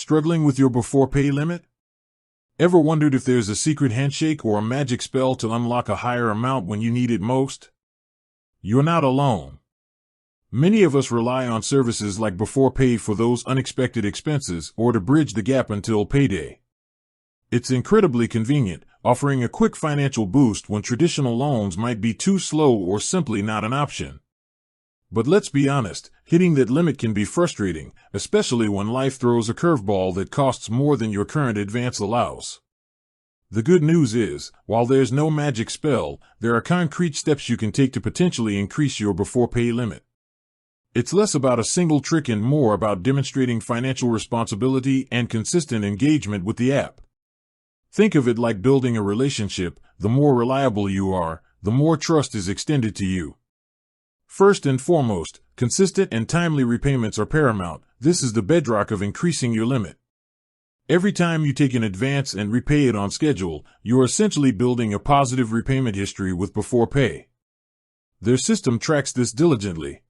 Struggling with your Beforepay limit? Ever wondered if there's a secret handshake or a magic spell to unlock a higher amount when you need it most? You're not alone. Many of us rely on services like Beforepay for those unexpected expenses or to bridge the gap until payday. It's incredibly convenient, offering a quick financial boost when traditional loans might be too slow or simply not an option. But let's be honest, hitting that limit can be frustrating, especially when life throws a curveball that costs more than your current advance allows. The good news is, while there's no magic spell, there are concrete steps you can take to potentially increase your Beforepay limit. It's less about a single trick and more about demonstrating financial responsibility and consistent engagement with the app. Think of it like building a relationship. The more reliable you are, the more trust is extended to you. First and foremost, consistent and timely repayments are paramount. This is the bedrock of increasing your limit. Every time you take an advance and repay it on schedule, you are essentially building a positive repayment history with Beforepay. Their system tracks this diligently.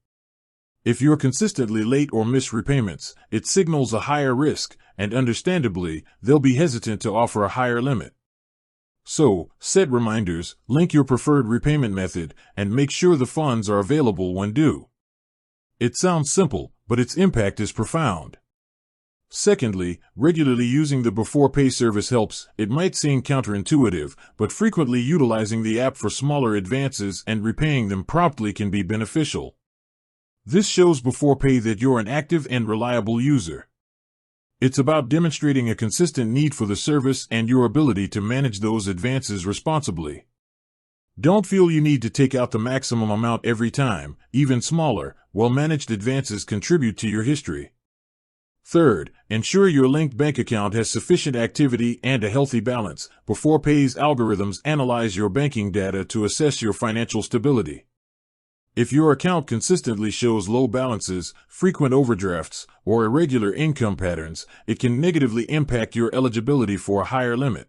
If you're consistently late or miss repayments, it signals a higher risk, and understandably, they'll be hesitant to offer a higher limit. So, set reminders, link your preferred repayment method, and make sure the funds are available when due. It sounds simple, but its impact is profound. Secondly, regularly using the Beforepay service helps. It might seem counterintuitive, but frequently utilizing the app for smaller advances and repaying them promptly can be beneficial. This shows Beforepay that you're an active and reliable user. It's about demonstrating a consistent need for the service and your ability to manage those advances responsibly. Don't feel you need to take out the maximum amount every time. Even smaller, well-managed advances contribute to your history. Third, ensure your linked bank account has sufficient activity and a healthy balance. Beforepay's algorithms analyze your banking data to assess your financial stability. If your account consistently shows low balances, frequent overdrafts, or irregular income patterns, it can negatively impact your eligibility for a higher limit.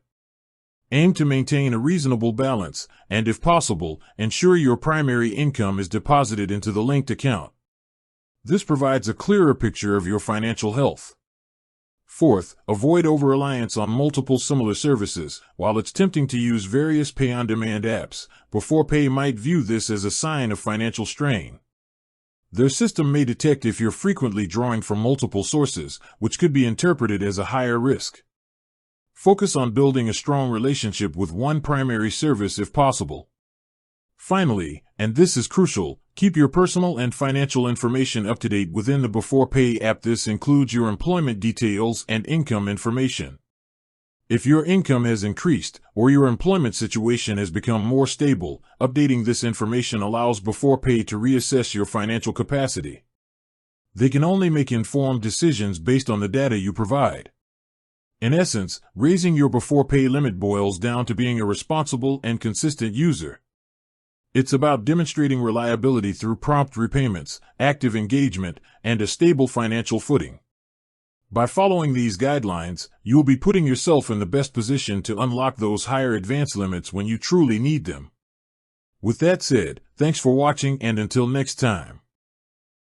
Aim to maintain a reasonable balance, and if possible, ensure your primary income is deposited into the linked account. This provides a clearer picture of your financial health. Fourth, avoid over-reliance on multiple similar services. While it's tempting to use various pay-on-demand apps, Beforepay might view this as a sign of financial strain. Their system may detect if you're frequently drawing from multiple sources, which could be interpreted as a higher risk. Focus on building a strong relationship with one primary service if possible. Finally, and this is crucial, keep your personal and financial information up to date within the Beforepay app. This includes your employment details and income information. If your income has increased or your employment situation has become more stable, updating this information allows Beforepay to reassess your financial capacity. They can only make informed decisions based on the data you provide. In essence, raising your Beforepay limit boils down to being a responsible and consistent user. It's about demonstrating reliability through prompt repayments, active engagement, and a stable financial footing. By following these guidelines, you'll be putting yourself in the best position to unlock those higher advance limits when you truly need them. With that said, thanks for watching, and until next time.